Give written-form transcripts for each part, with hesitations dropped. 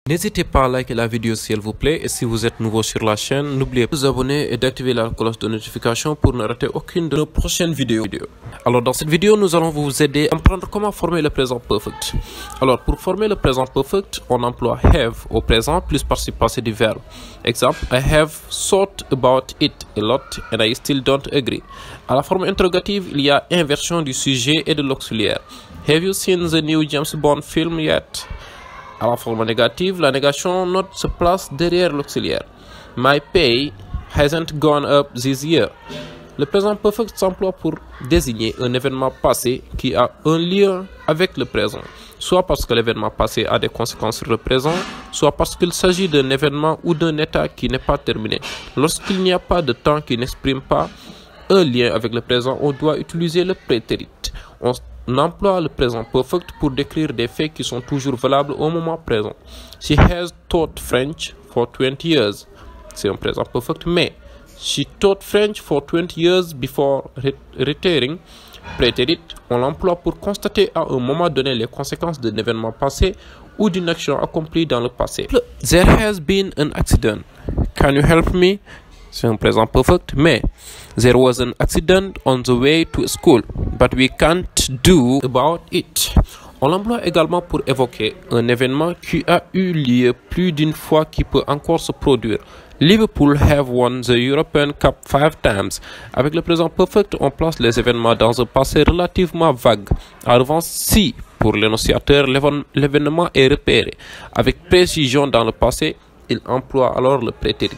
N'hésitez pas à liker la vidéo s'il vous plaît, et si vous êtes nouveau sur la chaîne, n'oubliez pas de vous abonner et d'activer la cloche de notification pour ne rater aucune de nos prochaines vidéos. Alors dans cette vidéo, nous allons vous aider à comprendre comment former le présent perfect. Alors pour former le présent perfect, on emploie have au présent plus participe passé du verbe. Exemple, I have thought about it a lot and I still don't agree. À la forme interrogative, il y a inversion du sujet et de l'auxiliaire. Have you seen the new James Bond film yet? À la forme négative, la négation note se place derrière l'auxiliaire. My pay hasn't gone up this year. Le présent perfect s'emploie pour désigner un événement passé qui a un lien avec le présent, soit parce que l'événement passé a des conséquences sur le présent, soit parce qu'il s'agit d'un événement ou d'un état qui n'est pas terminé. Lorsqu'il n'y a pas de temps qui n'exprime pas un lien avec le présent, on doit utiliser le prétérit. On emploie le présent perfect pour décrire des faits qui sont toujours valables au moment présent. She has taught French for 20 years. C'est un présent perfect, mais she taught French for 20 years before retiring. Prétérit, on l'emploie pour constater à un moment donné les conséquences d'un événement passé ou d'une action accomplie dans le passé. There has been an accident. Can you help me? C'est un présent perfect, mais there was an accident on the way to school, but we can't do about it. On l'emploie également pour évoquer un événement qui a eu lieu plus d'une fois qui peut encore se produire. Liverpool have won the European Cup 5 times. Avec le présent perfect, on place les événements dans un passé relativement vague. En revanche, si pour l'énonciateur l'événement est repéré avec précision dans le passé, il emploie alors le prétérit.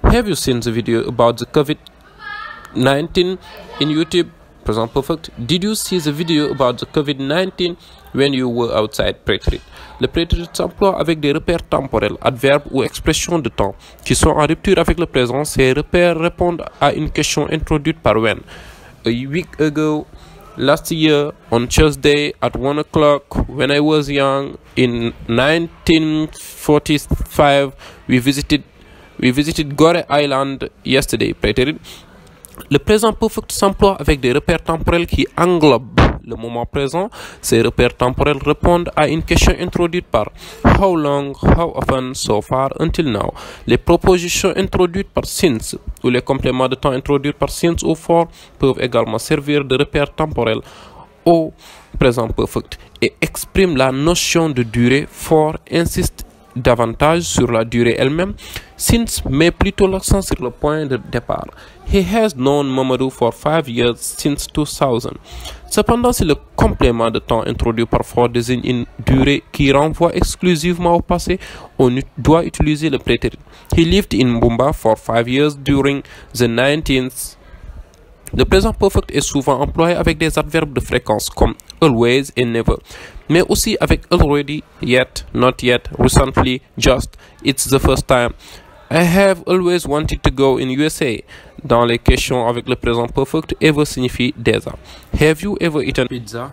Have you seen the video about the COVID-19 in YouTube? Present perfect. Did you see the video about the COVID-19 when you were outside? Prétérit. Le prétérit s'emploie avec des repères temporels, adverbes ou expressions de temps qui sont en rupture avec le présent. Ces repères répondent à une question introduite par when. A week ago, last year, on Tuesday at 1 o'clock, when I was young, in 1945, we visited Gore Island yesterday. Prétérit. Le présent perfect s'emploie avec des repères temporels qui englobent le moment présent. Ces repères temporels répondent à une question introduite par how long, how often, so far, until now. Les propositions introduites par since ou les compléments de temps introduits par since ou for peuvent également servir de repères temporels au présent perfect et expriment la notion de durée. For insiste davantage sur la durée elle-même. Since met plutôt l'accent sur le point de départ. He has known Mamadou for 5 years since 2000. Cependant, si le complément de temps introduit par for désigne une durée qui renvoie exclusivement au passé, on doit utiliser le prétérit. He lived in Mbumba for 5 years during the 19th. Le présent perfect est souvent employé avec des adverbes de fréquence comme always et never, mais aussi avec already, yet, not yet, recently, just, it's the first time. I have always wanted to go in USA. Dans les questions avec le présent perfect, ever signifie déjà. Have you ever eaten pizza?